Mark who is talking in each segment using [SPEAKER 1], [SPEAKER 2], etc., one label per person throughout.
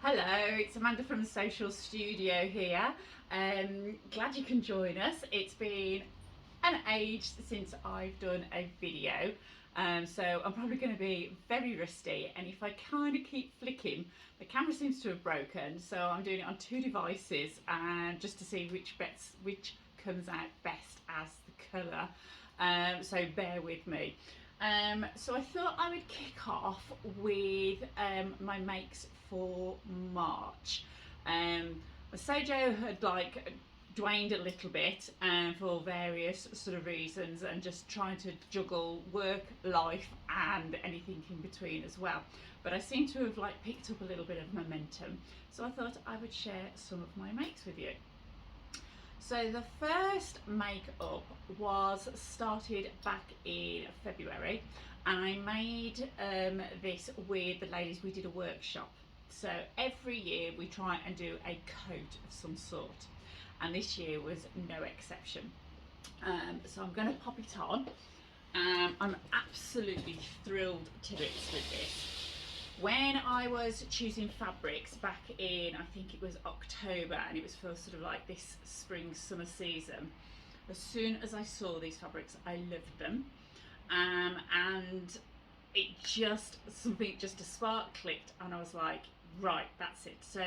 [SPEAKER 1] Hello, it's Amanda from the Social Studio here. Glad you can join us. It's been an age since I've done a video, so I'm probably going to be very rusty, and if I kind of keep flicking, the camera seems to have broken, so I'm doing it on two devices and just to see which comes out best as the colour, so bear with me. So I thought I would kick off with my makes for March. My Sojo had waned a little bit for various sort of reasons, and just trying to juggle work, life and anything in between as well. But I seem to have picked up a little bit of momentum, so I thought I would share some of my makes with you. So the first makeup was started back in February, and I made this with the ladies. We did a workshop. So every year we try and do a coat of some sort, and this year was no exception. So I'm going to pop it on. I'm absolutely thrilled to bits with this. When I was choosing fabrics back in, I think it was October, and it was for sort of this spring summer season, as soon as I saw these fabrics I loved them, and it just a spark clicked, and I was like, right, that's it. So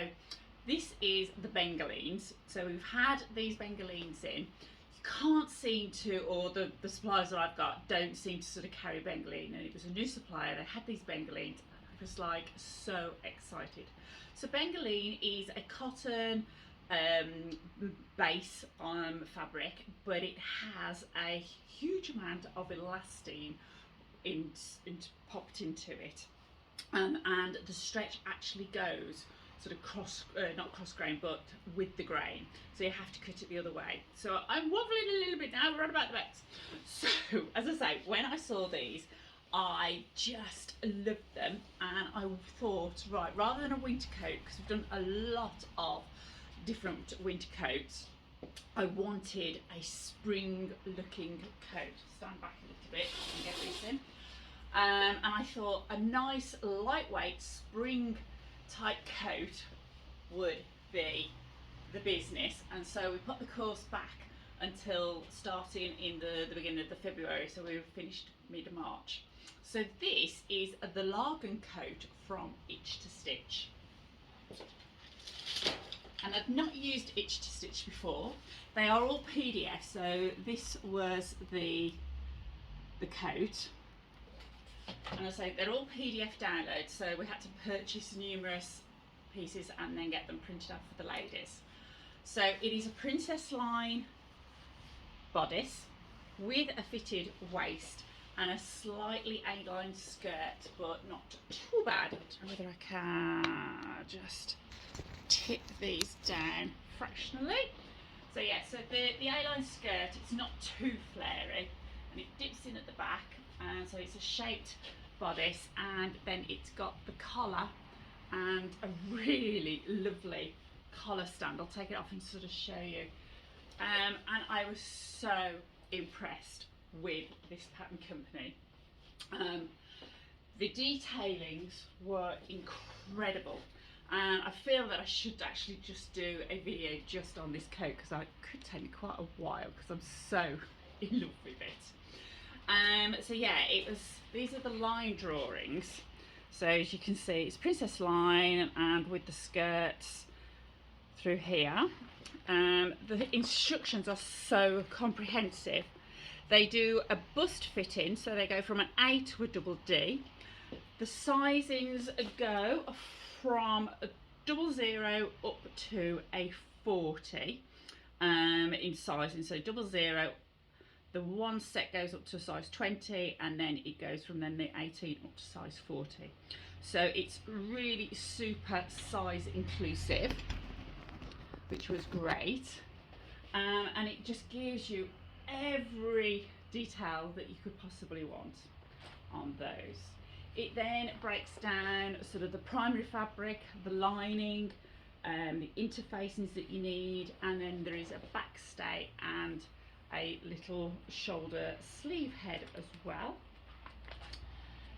[SPEAKER 1] this is the Bengalines. So we've had these Bengalines in. You can't seem to, or the suppliers that I've got don't seem to sort of carry Bengaline, and it was a new supplier. They had these Bengalines. I was so excited. So Bengaline is a cotton base fabric, but it has a huge amount of elastane popped into it, and the stretch actually goes sort of not cross grain, but with the grain, so you have to cut it the other way. So I'm wobbling a little bit now, we're on about the backs. So as I say, when I saw these, I just loved them, and I thought, right, rather than a winter coat, because we've done a lot of different winter coats, I wanted a spring looking coat. Stand back a little bit and get this in. And I thought a nice lightweight spring type coat would be the business, and so we put the course back until starting in the beginning of the February, so we were finished mid-March. So this is the Largan coat from Itch to Stitch, and I've not used Itch to Stitch before. They are all PDF, so this was the coat, and I say they're all PDF downloads, so we had to purchase numerous pieces and then get them printed out for the ladies. So it is a princess line bodice with a fitted waist and a slightly A-line skirt, but not too bad. I don't know whether I can just tip these down fractionally. So yeah, so the A-line skirt, it's not too flary, and it dips in at the back, and so it's a shaped bodice, and then it's got the collar and a really lovely collar stand. I'll take it off and sort of show you. And I was so impressed with this pattern company. The detailings were incredible, and I feel that I should actually just do a video just on this coat, because it could take me quite a while because I'm so in love with it. So yeah, these are the line drawings. So as you can see, it's princess line, and with the skirts through here. The instructions are so comprehensive. They do a bust fitting, so they go from an A to a double D. The sizings go from a 00 up to a 40 in sizing. So 00, the one set goes up to a size 20, and then it goes from then the 18 up to size 40. So it's really super size inclusive, which was great, and it just gives you every detail that you could possibly want on those. It then breaks down sort of the primary fabric, the lining, the interfacings that you need, and then there is a backstay and a little shoulder sleeve head as well.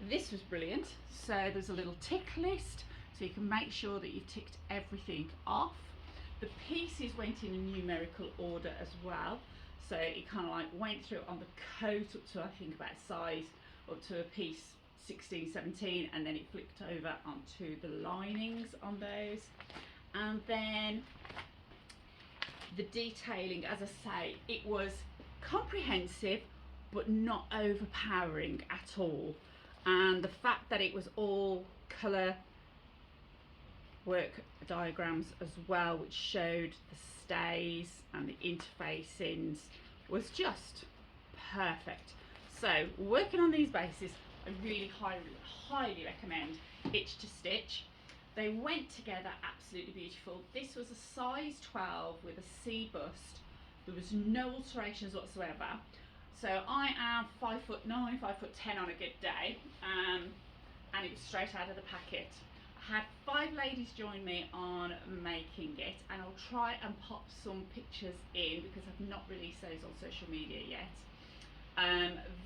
[SPEAKER 1] This was brilliant. So there's a little tick list, so you can make sure that you've ticked everything off. The pieces went in a numerical order as well, so it kind of like went through on the coat up to I think about size up to a piece 16, 17, and then it flipped over onto the linings on those. And then the detailing, as I say, it was comprehensive but not overpowering at all. And the fact that it was all colour work diagrams as well, which showed the stays and the interfacings, was just perfect. So working on these bases, I really highly recommend Itch to Stitch. They went together absolutely beautiful. This was a size 12 with a C bust. There was no alterations whatsoever. So I am 5'9", 5'10" on a good day, and it was straight out of the packet. I had 5 ladies join me on making it, and I'll try and pop some pictures in because I've not released those on social media yet.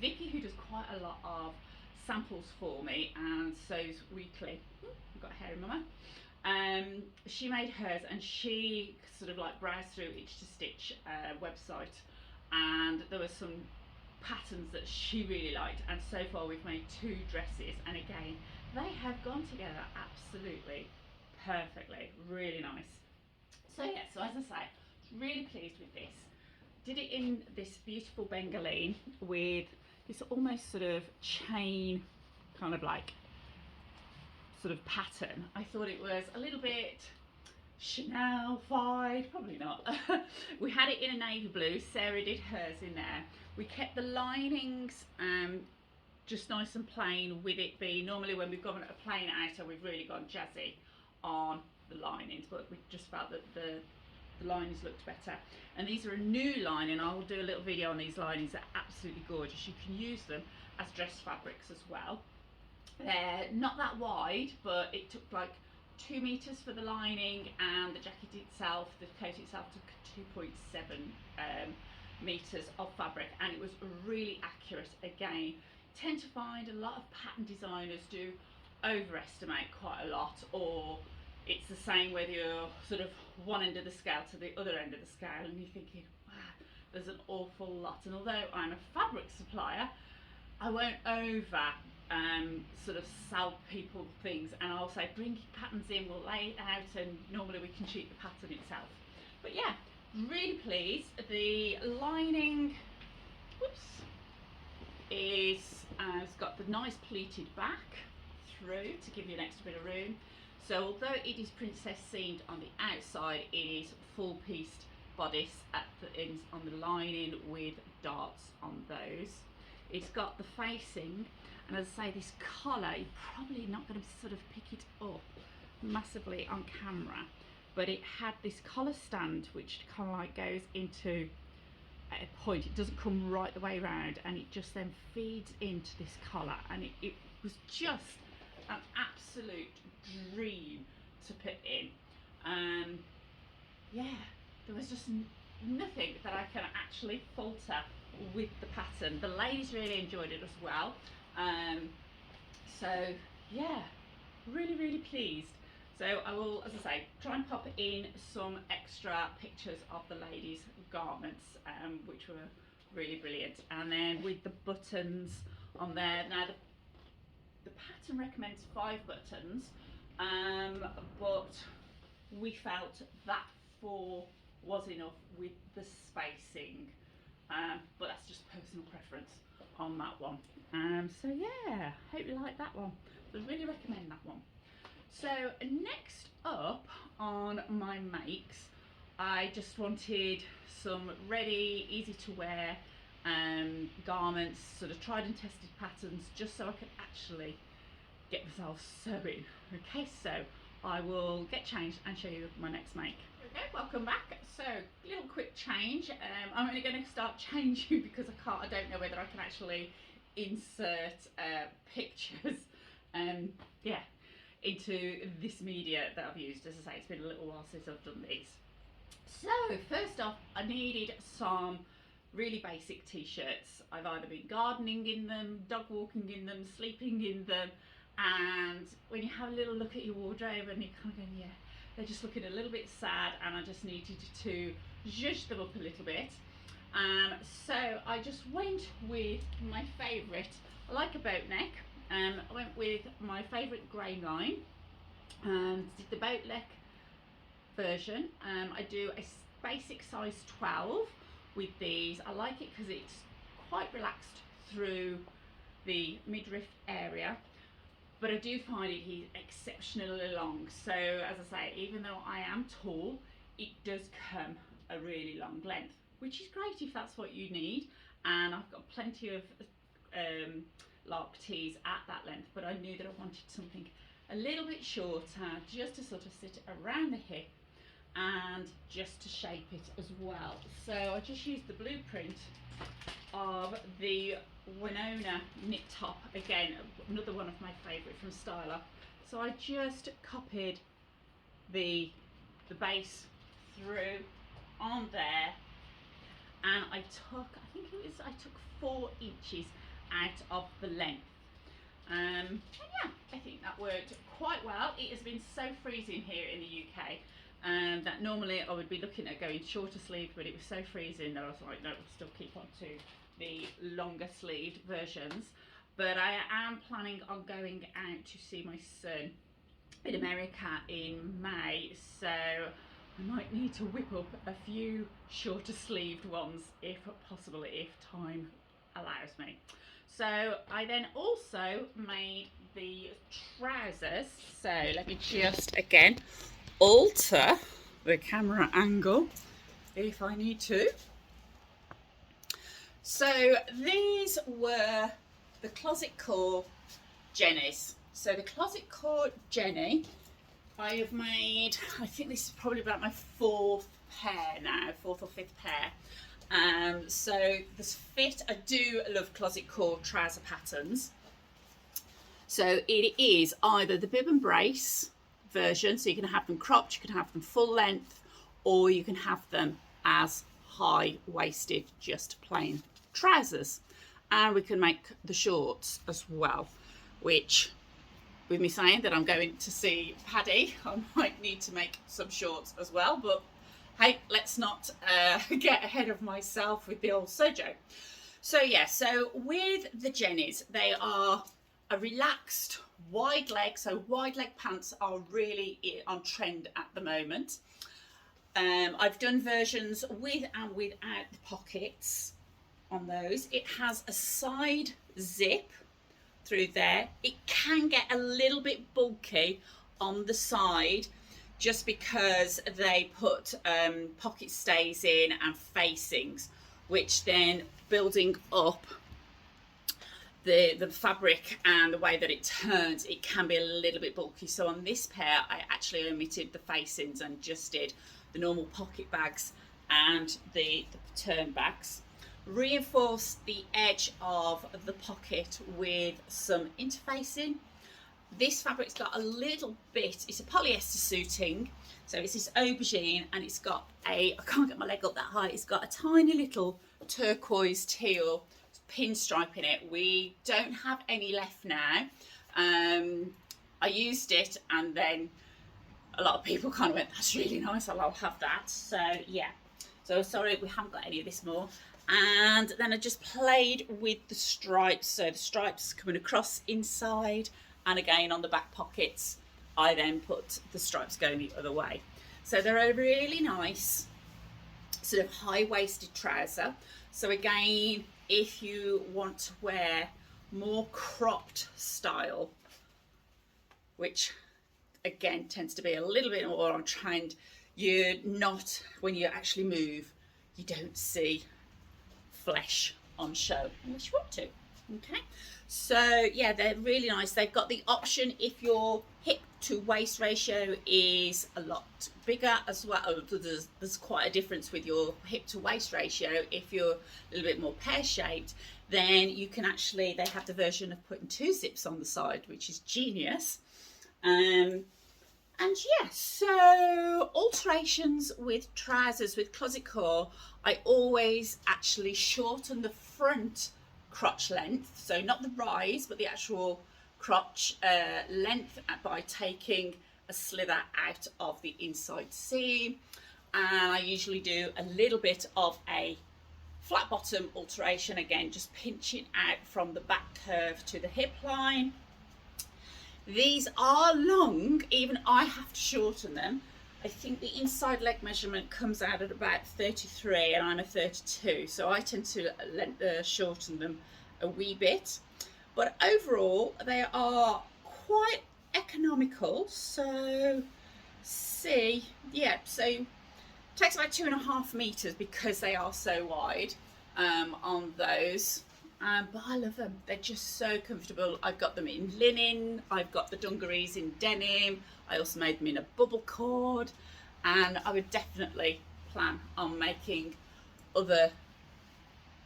[SPEAKER 1] Vicky, who does quite a lot of samples for me and sews weekly, I've got hair in my mouth, she made hers, and she sort of like browsed through Itch to Stitch website, and there were some patterns that she really liked, and so far we've made 2 dresses, and again they have gone together absolutely perfectly, really nice. So yeah, so as I say, really pleased with this. Did it in this beautiful bengaline with this almost sort of chain kind of like sort of pattern. I thought it was a little bit Chanel-fied, probably not. We had it in a navy blue, Sarah did hers in there. We kept the linings just nice and plain, with it being, normally when we've gone a plain outer we've really gone jazzy on the linings, but we just felt that the linings looked better. And these are a new lining. I will do a little video on these linings. They're absolutely gorgeous. You can use them as dress fabrics as well. They're not that wide, but it took like 2 meters for the lining, and the jacket itself, the coat itself, took 2.7 meters of fabric, and it was really accurate. Again, tend to find a lot of pattern designers do overestimate quite a lot, or it's the same whether you're sort of one end of the scale to the other end of the scale, and you're thinking, wow, there's an awful lot. And although I'm a fabric supplier, I won't over sort of sell people things, and I'll say bring patterns in, we'll lay it out, and normally we can shoot the pattern itself. But yeah, really pleased. The lining, whoops, is it's got the nice pleated back through to give you an extra bit of room. So although it is princess seamed on the outside, it is full pieced bodice at the ends on the lining with darts on those. It's got the facing, and as I say, this collar, you're probably not going to sort of pick it up massively on camera, but it had this collar stand which kind of like goes into a point. It doesn't come right the way around, and it just then feeds into this collar, and it was just an absolute dream to put in. Yeah, there was just nothing that I can actually falter with the pattern. The ladies really enjoyed it as well. So yeah, really pleased. So I will, as I say, try and pop in some extra pictures of the ladies' garments, which were really brilliant. And then with the buttons on there, now the pattern recommends 5 buttons, but we felt that 4 was enough with the spacing, but that's just personal preference on that one. So yeah, hope you like that one. I really recommend that one. So next up on my makes, I just wanted some ready, easy to wear garments, sort of tried and tested patterns, just so I could actually get myself sewing. Okay, so I will get changed and show you my next make. Okay, welcome back. So little quick change. I'm only going to start changing because I don't know whether I can actually insert pictures yeah, into this media that I've used. As I say, it's been a little while since I've done these. So first off, I needed some really basic t-shirts. I've either been gardening in them, dog walking in them, sleeping in them, And when you have a little look at your wardrobe and you're kind of going, yeah, they're just looking a little bit sad, and I just needed to zhuzh them up a little bit. So I just went with my favourite. I like a boat neck. I went with my favourite grey line. Did the boat neck version. I do a basic size 12 with these. I like it because it's quite relaxed through the midriff area, but I do find it is exceptionally long. So as I say, even though I am tall, it does come a really long length, which is great if that's what you need. And I've got plenty of lark tees at that length, but I knew that I wanted something a little bit shorter, just to sort of sit around the hip and just to shape it as well. So I just used the blueprint of the Winona knit top, again another one of my favourite from Styler. So I just copied the base through on there, and I took 4 inches out of the length. And yeah, I think that worked quite well. It has been so freezing here in the UK that normally I would be looking at going shorter sleeve, but it was so freezing that I was like, no, we'll still keep on to the longer sleeved versions. But I am planning on going out to see my son in America in May, so I might need to whip up a few shorter sleeved ones if possible, if time allows me. So I then also made the trousers. So let me just again alter the camera angle if I need to. So these were the Closet Core Jennies. So the Closet Core Jenny, I have made, I think this is probably about my 4th pair now, 4th or 5th pair. So this fit, I do love Closet Core trouser patterns. So it is either the bib and brace version, so you can have them cropped, you can have them full length, or you can have them as high-waisted, just plain trousers. And we can make the shorts as well, which, with me saying that I'm going to see Paddy, I might need to make some shorts as well, but hey, let's not get ahead of myself with the old sojo. So yeah, so with the Jennies, they are a relaxed wide leg. So wide leg pants are really on trend at the moment. I've done versions with and without the pockets on those. It has a side zip through there. It can get a little bit bulky on the side, just because they put pocket stays in and facings, which then building up the fabric and the way that it turns, it can be a little bit bulky. So on this pair, I actually omitted the facings and just did the normal pocket bags and the turn bags. Reinforced the edge of the pocket with some interfacing. This fabric's got a little bit, it's a polyester suiting, so it's this aubergine, and it's got I can't get my leg up that high, it's got a tiny little turquoise teal pinstripe in it. We don't have any left now. I used it, and then a lot of people kind of went, that's really nice, I'll have that. So yeah, so sorry we haven't got any of this more. And then I just played with the stripes, so the stripes coming across inside, and again on the back pockets I then put the stripes going the other way. So they're a really nice sort of high-waisted trouser. So again, if you want to wear more cropped style, which again tends to be a little bit more on trend, you're not, when you actually move, you don't see flesh on show unless you want to. Okay, so yeah, they're really nice. They've got the option if your hip to waist ratio is a lot bigger as well. There's quite a difference with your hip to waist ratio. If you're a little bit more pear-shaped, then you can actually, they have the version of putting 2 zips on the side, which is genius. And yeah, so alterations with trousers with Closet Core, I always actually shorten the front crotch length, so not the rise but the actual crotch length by taking a slither out of the inside seam, and I usually do a little bit of a flat bottom alteration, again just pinching out from the back curve to the hip line. These are long, even I have to shorten them. I think the inside leg measurement comes out at about 33 and I'm a 32, so I tend to shorten them a wee bit. But overall they are quite economical, so see, yeah, so it takes about 2.5 meters because they are so wide on those. But I love them, they're just so comfortable. I've got them in linen, I've got the dungarees in denim, I also made them in a bubble cord, and I would definitely plan on making other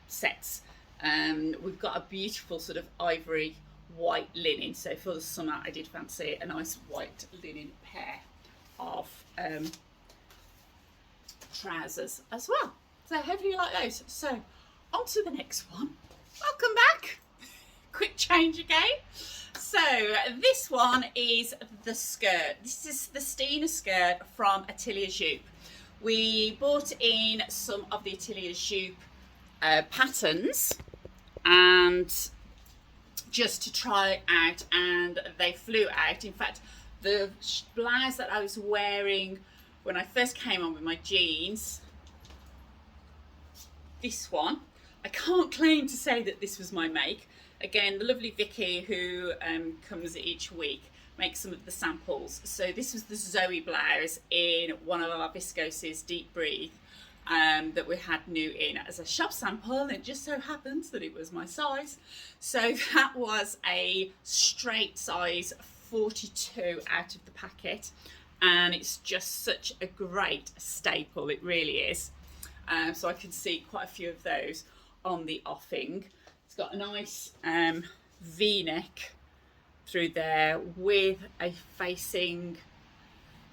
[SPEAKER 1] sets. We've got a beautiful sort of ivory white linen, so for the summer I did fancy a nice white linen pair of trousers as well. So hopefully you like those. So on to the next one. Welcome back. Quick change again. So this one is the skirt. This is the Stina Skirt from Atelier Jupe. We bought in some of the Atelier Jupe patterns and just to try out, and they flew out. In fact, the blouse that I was wearing when I first came on with my jeans, this one, I can't claim to say that this was my make. Again, the lovely Vicky who comes each week makes some of the samples. So this was the Zoe blouse in one of our viscoses, Deep Breathe, that we had new in as a shop sample, and it just so happens that it was my size. So that was a straight size 42 out of the packet, and it's just such a great staple, it really is. So I can see quite a few of those on the offing. It's got a nice V-neck through there with a facing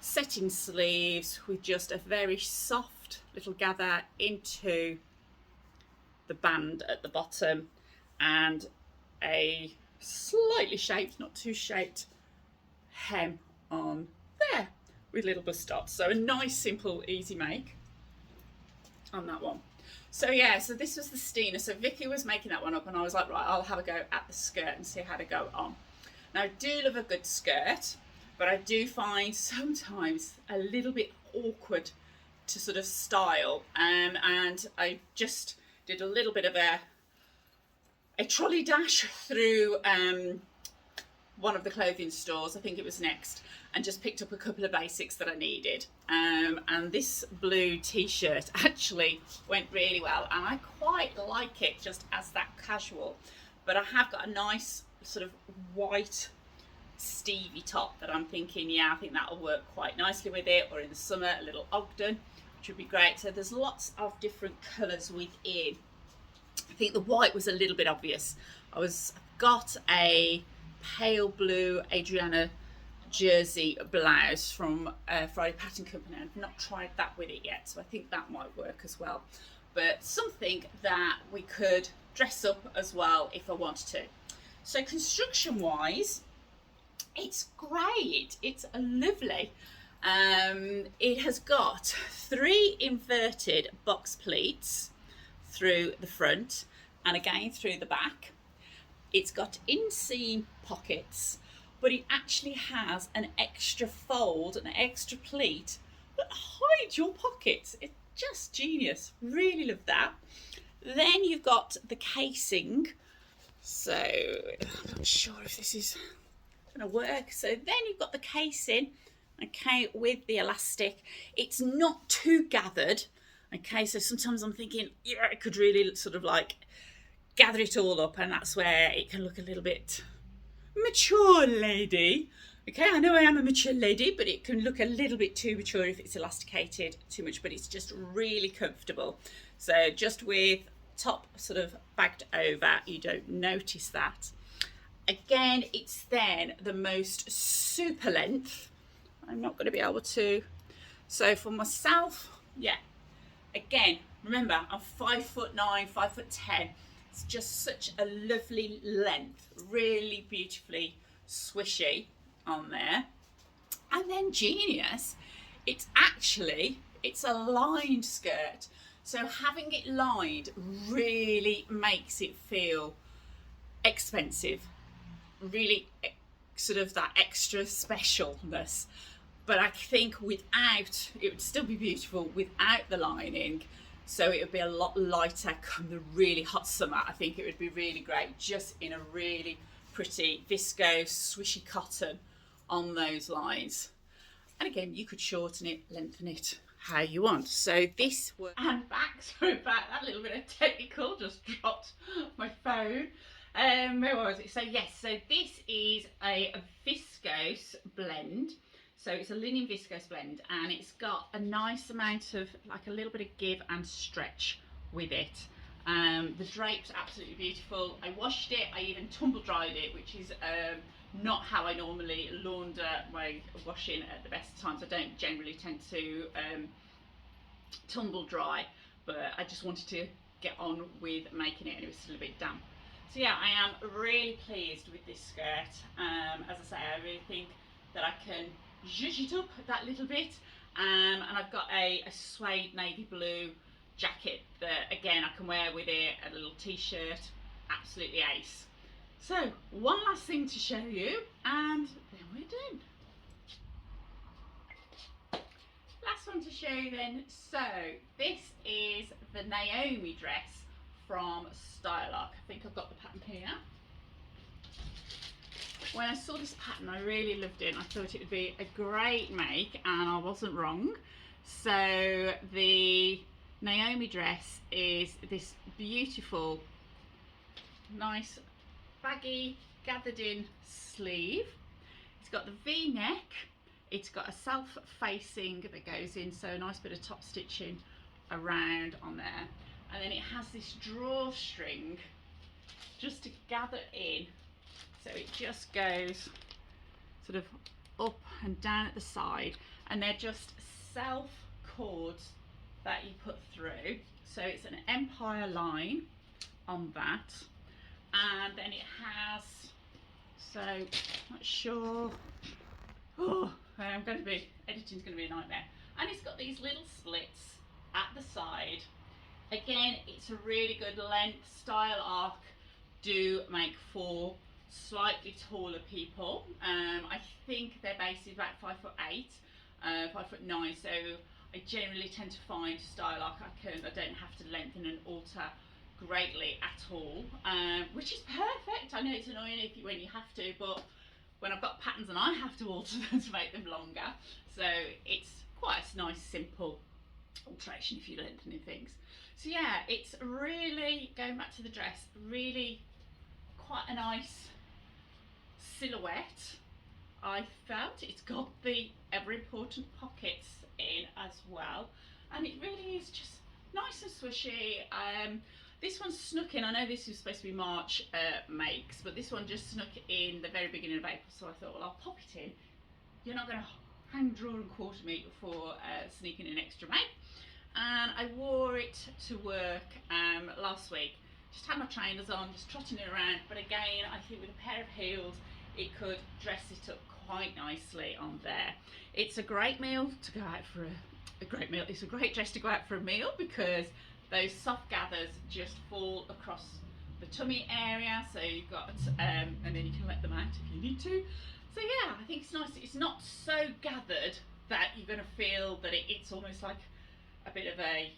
[SPEAKER 1] setting sleeves with just a very soft little gather into the band at the bottom, and a slightly shaped, not too shaped, hem on there with little bust dots. So a nice, simple, easy make on that one. So yeah, so this was the Stina. So Vicky was making that one up, and I was like, right, I'll have a go at the skirt and see how to go on. Now I do love a good skirt, but I do find sometimes a little bit awkward to sort of style, and I just did a little bit of a trolley dash through one of the clothing stores, I think it was Next, and just picked up a couple of basics that I needed. And this blue t-shirt actually went really well, and I quite like it just as that casual. But I have got a nice sort of white Stevie top that I'm thinking, yeah, I think that'll work quite nicely with it, or in the summer a little Ogden, which would be great. So there's lots of different colours within. I think the white was a little bit obvious. I've got a pale blue Adriana jersey blouse from Friday Pattern Company. I've not tried that with it yet, so I think that might work as well. But something that we could dress up as well if I wanted to. So construction wise, it's great. It's lovely. It has got 3 inverted box pleats through the front and again through the back. It's got inseam pockets, but it actually has an extra fold, an extra pleat that hides your pockets. It's just genius. Really love that. Then you've got the casing. So I'm not sure if this is going to work. So then you've got the casing, okay, with the elastic. It's not too gathered, okay, so sometimes I'm thinking, yeah, I could really sort of like gather it all up, and that's where it can look a little bit mature lady. Okay, I know I am a mature lady, but it can look a little bit too mature if it's elasticated too much, but it's just really comfortable. So just with top sort of bagged over, you don't notice that. Again, it's then the most super length. I'm not going to be able to. So for myself, yeah, again, remember, I'm 5'9", 5'10". It's just such a lovely length, really beautifully swishy on there. And then Genius, it's a lined skirt. So having it lined really makes it feel expensive, really sort of that extra specialness. But I think without, it would still be beautiful without the lining. So it would be a lot lighter come the really hot summer. I think it would be really great just in a really pretty viscose, swishy cotton on those lines. And again, you could shorten it, lengthen it, how you want. So this was, and back, sorry about that little bit of technical, just dropped my phone. Where was it? So yes, so this is a viscose blend. So it's a linen viscose blend, and it's got a nice amount of, like a little bit of give and stretch with it. The drape's absolutely beautiful. I washed it, I even tumble dried it, which is not how I normally launder my washing at the best times. I don't generally tend to tumble dry, but I just wanted to get on with making it, and it was still a bit damp. So yeah, I am really pleased with this skirt. As I say, I really think that I can zhuzh it up that little bit, and I've got a suede navy blue jacket that again I can wear with it, a little t-shirt, absolutely ace. So one last thing to show you, and then we're done. Last one to show you then. So this is the Naomi dress from Stylark. I think I've got the pattern here. When I saw this pattern, I really loved it, and I thought it would be a great make, and I wasn't wrong. So the Naomi dress is this beautiful, nice, baggy, gathered in sleeve. It's got the V-neck. It's got a self-facing that goes in, so a nice bit of top stitching around on there. And then it has this drawstring just to gather in. So it just goes sort of up and down at the side, and they're just self cords that you put through. So it's an empire line on that, and then it has, so not sure, oh, editing's going to be a nightmare. And it's got these little slits at the side. Again, it's a really good length. Stylark do make for slightly taller people. I think their base is about 5'8", 5'9", so I generally tend to find Stylark I don't have to lengthen and alter greatly at all, which is perfect. I know it's annoying when you have to, but when I've got patterns and I have to alter them to make them longer, so it's quite a nice simple alteration if you're lengthening things. So yeah, it's really, going back to the dress, really quite a nice silhouette. I felt it's got the ever important pockets in as well, and it really is just nice and swishy. This one snuck in, I know this was supposed to be March makes, but this one just snuck in the very beginning of April, so I thought, well, I'll pop it in. You're not going to hang, draw and quarter me before sneaking an extra make. And I wore it to work last week. Just had my trainers on, just trotting it around, but again, I think with a pair of heels, it could dress it up quite nicely on there. It's a great meal to go out for a great meal. It's a great dress to go out for a meal because those soft gathers just fall across the tummy area. So you've got, and then you can let them out if you need to. So yeah, I think it's nice. It's not so gathered that you're going to feel that it's almost like a bit of a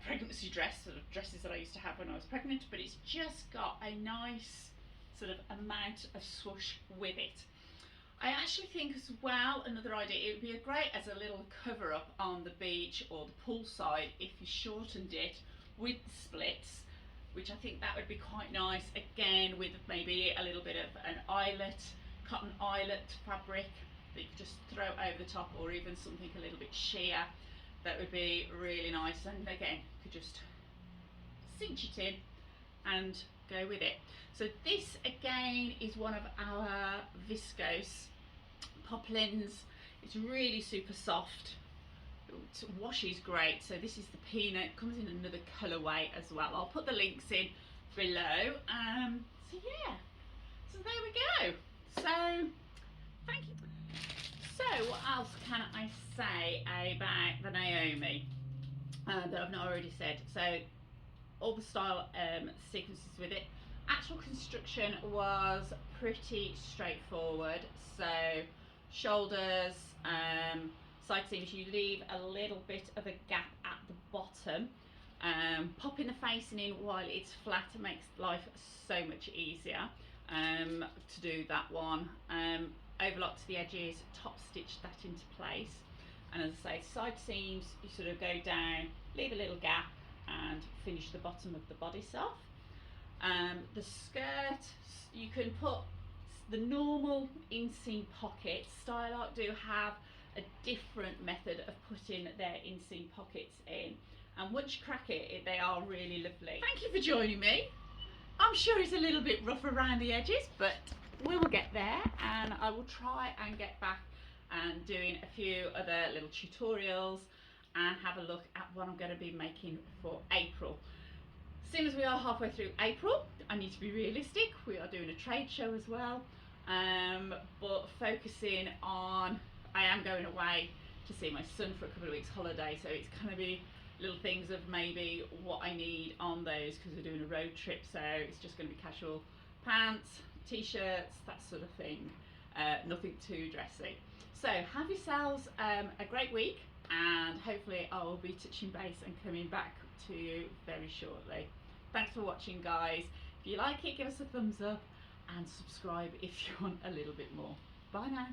[SPEAKER 1] pregnancy dress, sort of dresses that I used to have when I was pregnant, but it's just got a nice sort of amount of swoosh with it. I actually think as well, another idea, it would be great as a little cover up on the beach or the poolside if you shortened it with the splits, which I think that would be quite nice, again with maybe a little bit of an eyelet, cotton eyelet fabric that you could just throw over the top, or even something a little bit sheer. That would be really nice, and again, you could just cinch it in and go with it. So this again is one of our viscose poplins. It's really super soft. It washes great. So this is the peanut. It comes in another colourway as well. I'll put the links in below. So yeah, so there we go. So thank you. So what else can I say about the Naomi that I've not already said? So all the style sequences with it. Actual construction was pretty straightforward. So shoulders, side seams, you leave a little bit of a gap at the bottom. Popping the facing in while it's flat makes life so much easier to do that one. Overlock to the edges, top stitch that into place. And as I say, side seams, you sort of go down, leave a little gap and finish the bottom of the bodice off. The skirt, you can put the normal inseam pockets. Style Art do have a different method of putting their inseam pockets in, and once you crack it, they are really lovely. Thank you for joining me. I'm sure it's a little bit rough around the edges, but we will get there, and I will try and get back and doing a few other little tutorials and have a look at what I'm going to be making for April. Seeing as we are halfway through April, I need to be realistic. We are doing a trade show as well, but focusing on, I am going away to see my son for a couple of weeks holiday, so it's going to be little things of maybe what I need on those, because we're doing a road trip, so it's just going to be casual pants, t-shirts, that sort of thing, nothing too dressy. So have yourselves a great week, and hopefully I will be touching base and coming back to you very shortly. Thanks for watching, guys. If you like it, give us a thumbs up and subscribe if you want a little bit more. Bye now.